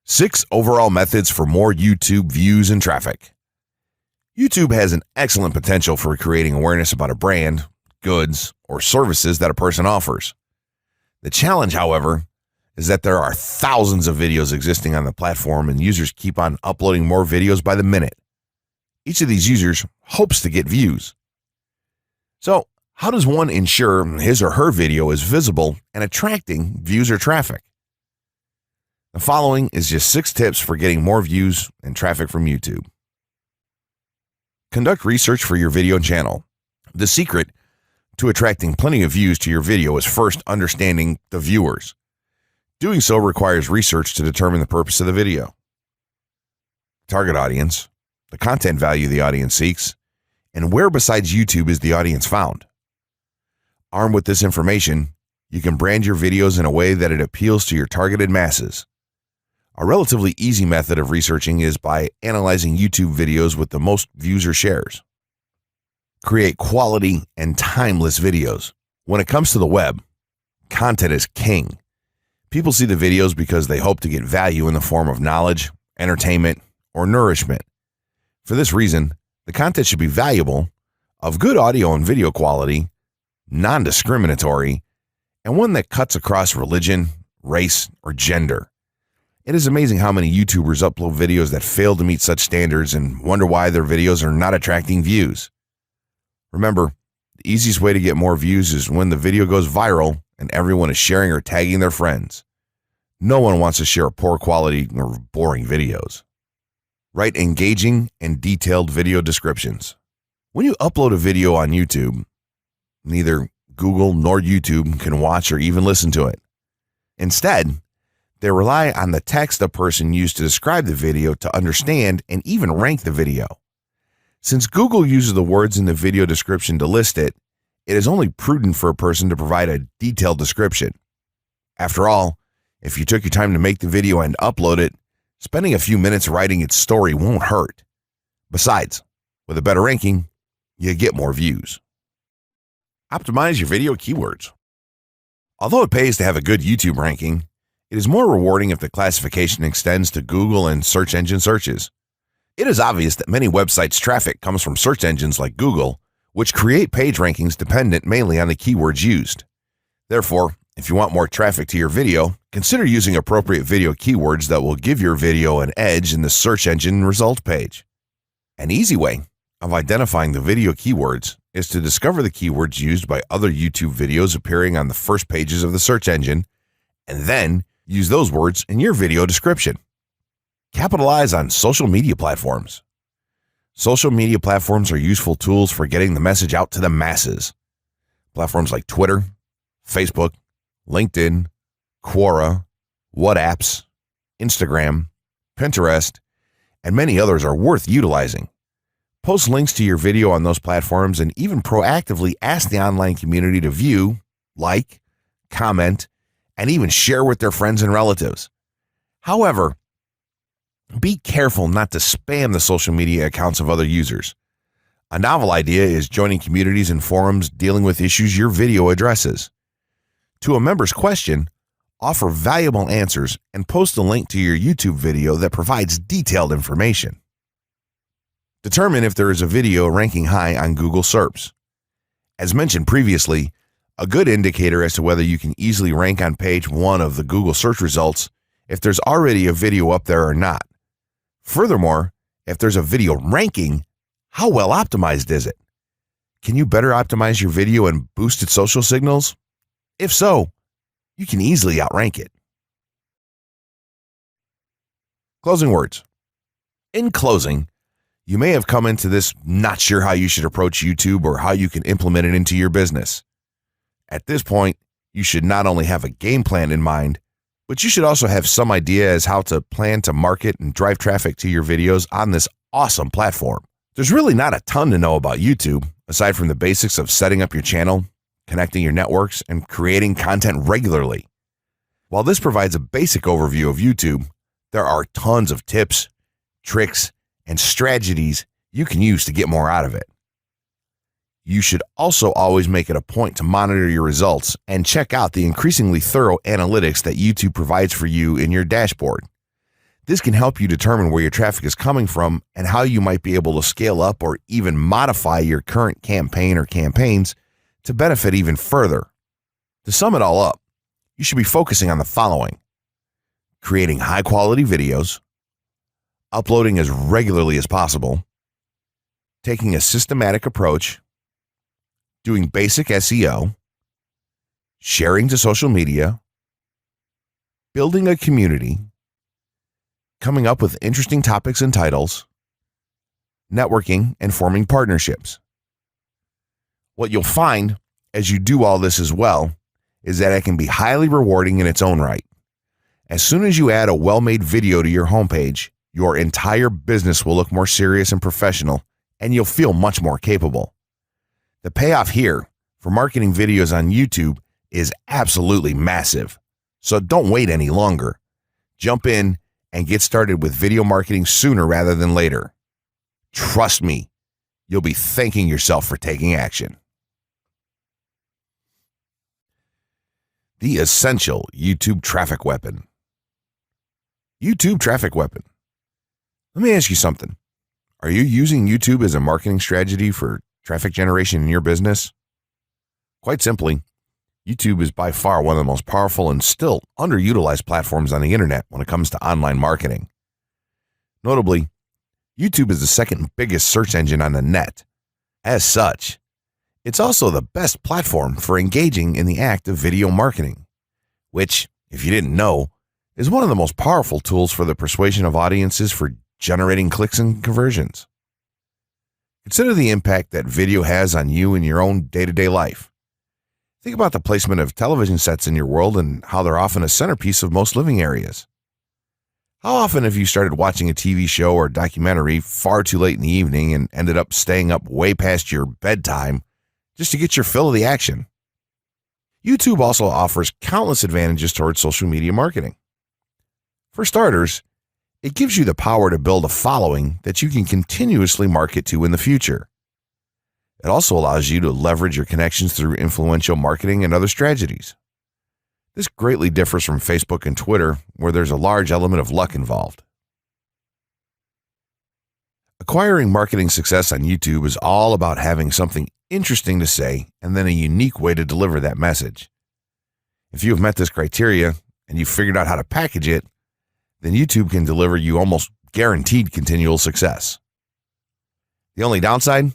6 overall methods for more YouTube views and traffic. YouTube has an excellent potential for creating awareness about a brand, goods, or services that a person offers. The challenge, however, is that there are thousands of videos existing on the platform and users keep on uploading more videos by the minute. Each of these users hopes to get views. So, how does one ensure his or her video is visible and attracting views or traffic? The following is just 6 tips for getting more views and traffic from YouTube. Conduct research for your video channel. The secret to attracting plenty of views to your video is first understanding the viewers. Doing so requires research to determine the purpose of the video, target audience, the content value the audience seeks, and where besides YouTube is the audience found. Armed with this information, you can brand your videos in a way that it appeals to your targeted masses. A relatively easy method of researching is by analyzing YouTube videos with the most views or shares. Create quality and timeless videos. When it comes to the web, content is king. People see the videos because they hope to get value in the form of knowledge, entertainment, or nourishment. For this reason, the content should be valuable, of good audio and video quality, non-discriminatory, and one that cuts across religion, race, or gender. It is amazing how many YouTubers upload videos that fail to meet such standards and wonder why their videos are not attracting views. Remember, the easiest way to get more views is when the video goes viral and everyone is sharing or tagging their friends. No one wants to share poor quality or boring videos. Write engaging and detailed video descriptions. When you upload a video on YouTube, neither Google nor YouTube can watch or even listen to it. Instead, they rely on the text a person used to describe the video to understand and even rank the video. Since Google uses the words in the video description to list it, it is only prudent for a person to provide a detailed description. After all, if you took your time to make the video and upload it, spending a few minutes writing its story won't hurt. Besides, with a better ranking, you get more views. Optimize your video keywords. Although it pays to have a good YouTube ranking, it is more rewarding if the classification extends to Google and search engine searches. It is obvious that many websites' traffic comes from search engines like Google, which create page rankings dependent mainly on the keywords used. Therefore, if you want more traffic to your video, consider using appropriate video keywords that will give your video an edge in the search engine result page. An easy way of identifying the video keywords is to discover the keywords used by other YouTube videos appearing on the first pages of the search engine, and then use those words in your video description. Capitalize on social media platforms. Social media platforms are useful tools for getting the message out to the masses. Platforms like Twitter, Facebook, LinkedIn, Quora, WhatsApp, Instagram, Pinterest, and many others are worth utilizing. Post links to your video on those platforms and even proactively ask the online community to view, like, comment, and even share with their friends and relatives. However, be careful not to spam the social media accounts of other users. A novel idea is joining communities and forums dealing with issues your video addresses. To a member's question, offer valuable answers and post a link to your YouTube video that provides detailed information. Determine if there is a video ranking high on Google SERPs. As mentioned previously, a good indicator as to whether you can easily rank on page 1 of the Google search results if there's already a video up there or not. Furthermore, if there's a video ranking, how well optimized is it? Can you better optimize your video and boost its social signals? If so, you can easily outrank it. Closing words. In closing, you may have come into this not sure how you should approach YouTube or how you can implement it into your business. At this point, you should not only have a game plan in mind, but you should also have some idea as how to plan to market and drive traffic to your videos on this awesome platform. There's really not a ton to know about YouTube, aside from the basics of setting up your channel, connecting your networks, and creating content regularly. While this provides a basic overview of YouTube, there are tons of tips, tricks, and strategies you can use to get more out of it. You should also always make it a point to monitor your results and check out the increasingly thorough analytics that YouTube provides for you in your dashboard. This can help you determine where your traffic is coming from and how you might be able to scale up or even modify your current campaign or campaigns to benefit even further. To sum it all up, you should be focusing on the following: creating high-quality videos, uploading as regularly as possible, taking a systematic approach, doing basic SEO, sharing to social media, building a community, coming up with interesting topics and titles, networking, and forming partnerships. What you'll find as you do all this as well is that it can be highly rewarding in its own right. As soon as you add a well-made video to your homepage, your entire business will look more serious and professional, and you'll feel much more capable. The payoff here for marketing videos on YouTube is absolutely massive. So don't wait any longer. Jump in and get started with video marketing sooner rather than later. Trust me, you'll be thanking yourself for taking action. The essential YouTube traffic weapon. YouTube traffic weapon. Let me ask you something. Are you using YouTube as a marketing strategy for traffic generation in your business? Quite simply, YouTube is by far one of the most powerful and still underutilized platforms on the internet when it comes to online marketing. Notably, YouTube is the second biggest search engine on the net. As such, it's also the best platform for engaging in the act of video marketing, which, if you didn't know, is one of the most powerful tools for the persuasion of audiences for generating clicks and conversions. Consider the impact that video has on you in your own day-to-day life. Think about the placement of television sets in your world and how they're often a centerpiece of most living areas. How often have you started watching a TV show or documentary far too late in the evening and ended up staying up way past your bedtime just to get your fill of the action? YouTube also offers countless advantages towards social media marketing. For starters, it gives you the power to build a following that you can continuously market to in the future. It also allows you to leverage your connections through influential marketing and other strategies. This greatly differs from Facebook and Twitter, where there's a large element of luck involved. Acquiring marketing success on YouTube is all about having something interesting to say and then a unique way to deliver that message. If you have met this criteria and you've figured out how to package it, then YouTube can deliver you almost guaranteed continual success. The only downside?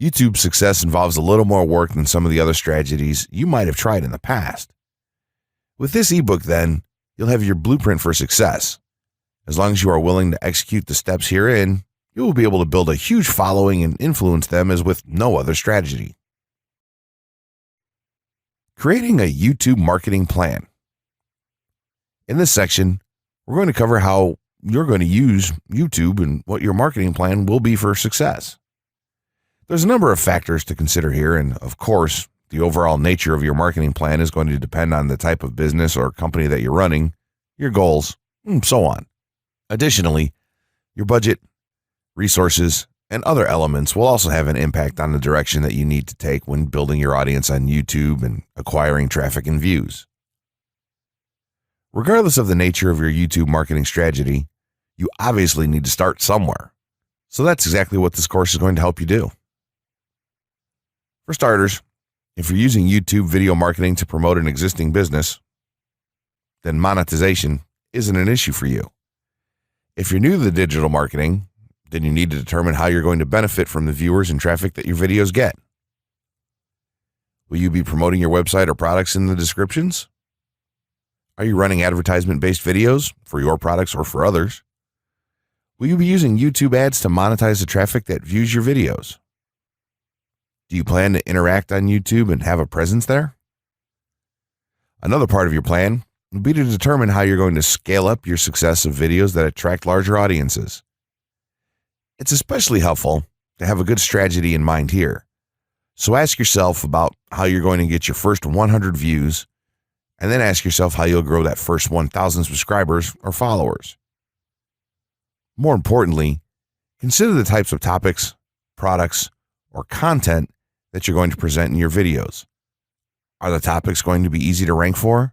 YouTube's success involves a little more work than some of the other strategies you might have tried in the past. With this ebook, then, you'll have your blueprint for success. As long as you are willing to execute the steps herein, you will be able to build a huge following and influence them as with no other strategy. Creating a YouTube marketing plan. In this section, we're going to cover how you're going to use YouTube and what your marketing plan will be for success. There's a number of factors to consider here, and of course, the overall nature of your marketing plan is going to depend on the type of business or company that you're running, your goals, and so on. Additionally, your budget, resources, and other elements will also have an impact on the direction that you need to take when building your audience on YouTube and acquiring traffic and views. Regardless of the nature of your YouTube marketing strategy, you obviously need to start somewhere. So that's exactly what this course is going to help you do. For starters, if you're using YouTube video marketing to promote an existing business, then monetization isn't an issue for you. If you're new to the digital marketing, then you need to determine how you're going to benefit from the viewers and traffic that your videos get. Will you be promoting your website or products in the descriptions? Are you running advertisement-based videos for your products or for others? Will you be using YouTube ads to monetize the traffic that views your videos? Do you plan to interact on YouTube and have a presence there? Another part of your plan would be to determine how you're going to scale up your success of videos that attract larger audiences. It's especially helpful to have a good strategy in mind here. So ask yourself about how you're going to get your first 100 views, and then ask yourself how you'll grow that first 1,000 subscribers or followers. More importantly, consider the types of topics, products, or content that you're going to present in your videos. Are the topics going to be easy to rank for?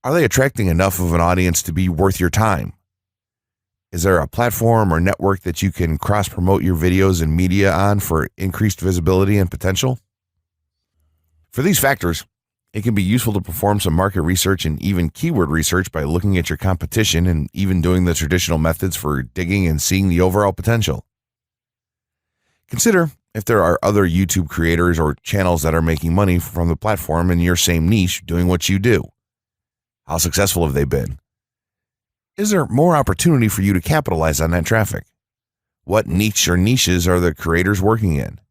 Are they attracting enough of an audience to be worth your time? Is there a platform or network that you can cross-promote your videos and media on for increased visibility and potential? For these factors, it can be useful to perform some market research and even keyword research by looking at your competition and even doing the traditional methods for digging and seeing the overall potential. Consider if there are other YouTube creators or channels that are making money from the platform in your same niche doing what you do. How successful have they been? Is there more opportunity for you to capitalize on that traffic? What niche or niches are the creators working in?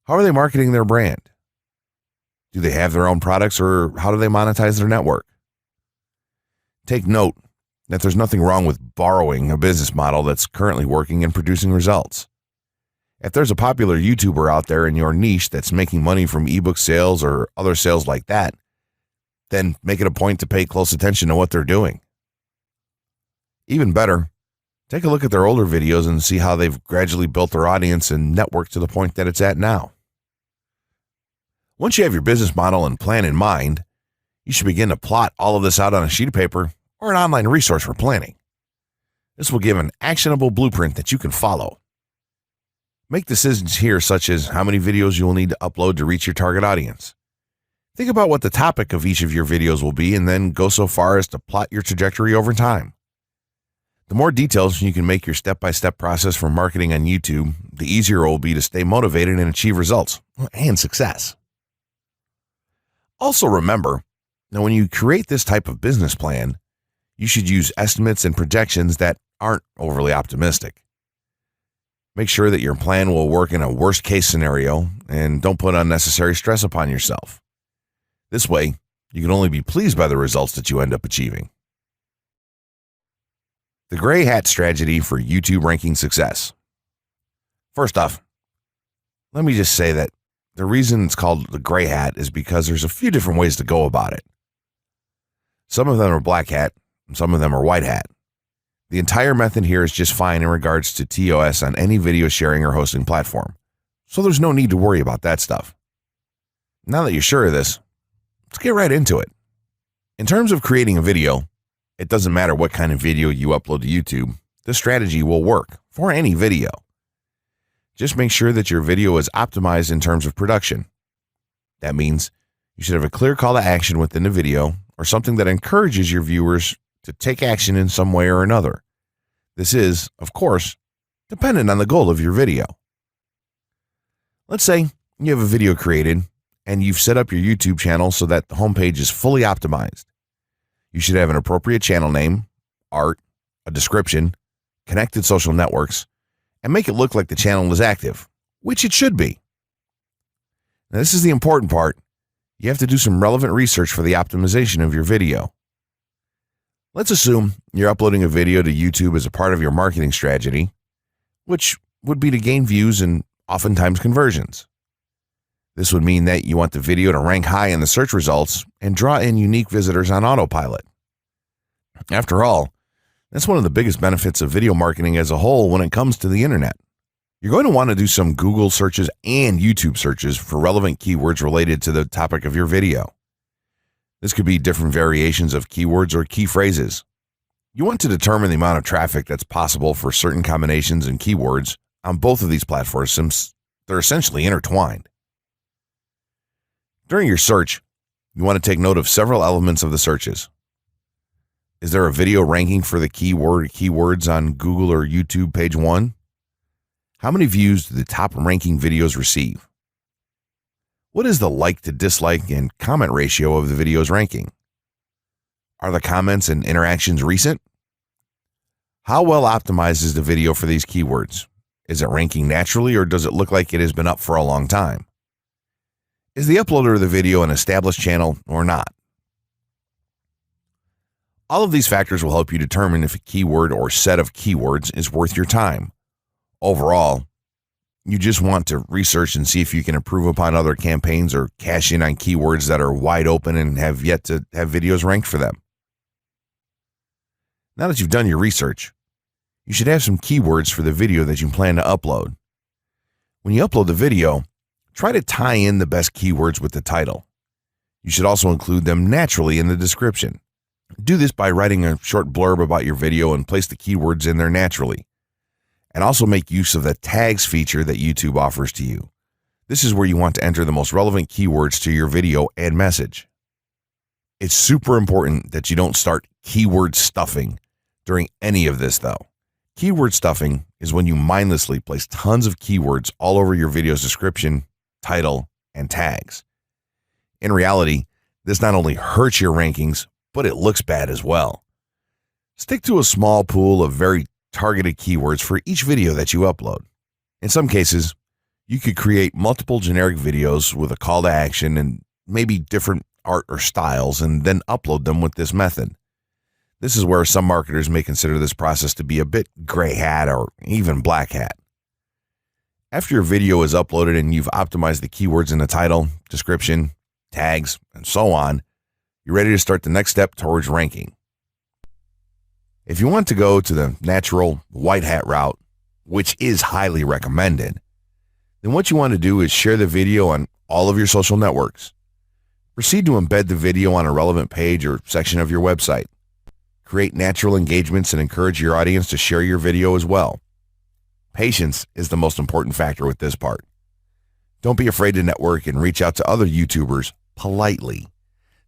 How are they marketing their brand? Do they have their own products, or how do they monetize their network? Take note that there's nothing wrong with borrowing a business model that's currently working and producing results. If there's a popular YouTuber out there in your niche that's making money from ebook sales or other sales like that, then make it a point to pay close attention to what they're doing. Even better, take a look at their older videos and see how they've gradually built their audience and network to the point that it's at now. Once you have your business model and plan in mind, you should begin to plot all of this out on a sheet of paper or an online resource for planning. This will give an actionable blueprint that you can follow. Make decisions here, such as how many videos you will need to upload to reach your target audience. Think about what the topic of each of your videos will be, and then go so far as to plot your trajectory over time. The more details you can make your step-by-step process for marketing on YouTube, the easier it will be to stay motivated and achieve results and success. Also remember that when you create this type of business plan, you should use estimates and projections that aren't overly optimistic. Make sure that your plan will work in a worst-case scenario, and don't put unnecessary stress upon yourself. This way, you can only be pleased by the results that you end up achieving. The gray hat strategy for YouTube ranking success. First off, let me just say that the reason it's called the gray hat is because there's a few different ways to go about it. Some of them are black hat, and some of them are white hat. The entire method here is just fine in regards to TOS on any video sharing or hosting platform, so there's no need to worry about that stuff. Now that you're sure of this, let's get right into it. In terms of creating a video, it doesn't matter what kind of video you upload to YouTube, this strategy will work for any video. Just make sure that your video is optimized in terms of production. That means you should have a clear call to action within the video, or something that encourages your viewers to take action in some way or another. This is, of course, dependent on the goal of your video. Let's say you have a video created and you've set up your YouTube channel so that the homepage is fully optimized. You should have an appropriate channel name, art, a description, connected social networks, and make it look like the channel is active, which it should be. Now, this is the important part. You have to do some relevant research for the optimization of your video. Let's assume you're uploading a video to YouTube as a part of your marketing strategy, which would be to gain views and oftentimes conversions. This would mean that you want the video to rank high in the search results and draw in unique visitors on autopilot. After all, that's one of the biggest benefits of video marketing as a whole when it comes to the internet. You're going to want to do some Google searches and YouTube searches for relevant keywords related to the topic of your video. This could be different variations of keywords or key phrases. You want to determine the amount of traffic that's possible for certain combinations and keywords on both of these platforms, since they're essentially intertwined. During your search, you want to take note of several elements of the searches. Is there a video ranking for the keywords on Google or YouTube page 1? How many views do the top ranking videos receive? What is the like to dislike and comment ratio of the video's ranking? Are the comments and interactions recent? How well optimized is the video for these keywords? Is it ranking naturally, or does it look like it has been up for a long time? Is the uploader of the video an established channel or not? All of these factors will help you determine if a keyword or set of keywords is worth your time. Overall, you just want to research and see if you can improve upon other campaigns or cash in on keywords that are wide open and have yet to have videos ranked for them. Now that you've done your research, you should have some keywords for the video that you plan to upload. When you upload the video, try to tie in the best keywords with the title. You should also include them naturally in the description. Do this by writing a short blurb about your video and place the keywords in there naturally. And also make use of the tags feature that YouTube offers to you. This is where you want to enter the most relevant keywords to your video and message. It's super important that you don't start keyword stuffing during any of this though. Keyword stuffing is when you mindlessly place tons of keywords all over your video's description, title, and tags. In reality, this not only hurts your rankings, but it looks bad as well. Stick to a small pool of very targeted keywords for each video that you upload. In some cases, you could create multiple generic videos with a call to action and maybe different art or styles and then upload them with this method. This is where some marketers may consider this process to be a bit gray hat or even black hat. After your video is uploaded and you've optimized the keywords in the title, description, tags, and so on, you're ready to start the next step towards ranking. If you want to go to the natural white hat route, which is highly recommended, then what you want to do is share the video on all of your social networks. Proceed to embed the video on a relevant page or section of your website. Create natural engagements and encourage your audience to share your video as well. Patience is the most important factor with this part. Don't be afraid to network and reach out to other YouTubers politely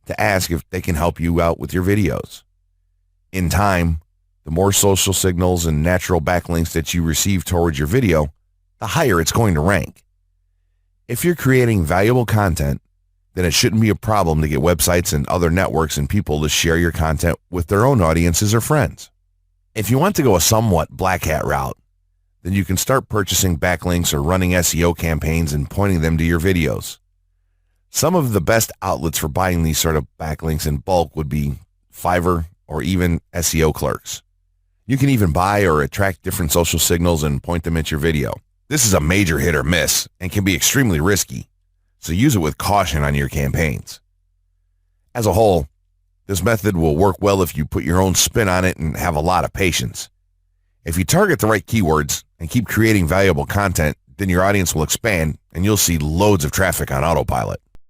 to ask if they can help you out with your videos. In time, the more social signals and natural backlinks that you receive towards your video, the higher it's going to rank. If you're creating valuable content, then it shouldn't be a problem to get websites and other networks and people to share your content with their own audiences or friends. If you want to go a somewhat black hat route, then you can start purchasing backlinks or running SEO campaigns and pointing them to your videos. Some of the best outlets for buying these sort of backlinks in bulk would be Fiverr or even SEO clerks. You can even buy or attract different social signals and point them at your video. This is a major hit or miss and can be extremely risky, so use it with caution on your campaigns. As a whole, this method will work well if you put your own spin on it and have a lot of patience. If you target the right keywords and keep creating valuable content, then your audience will expand and you'll see loads of traffic on autopilot.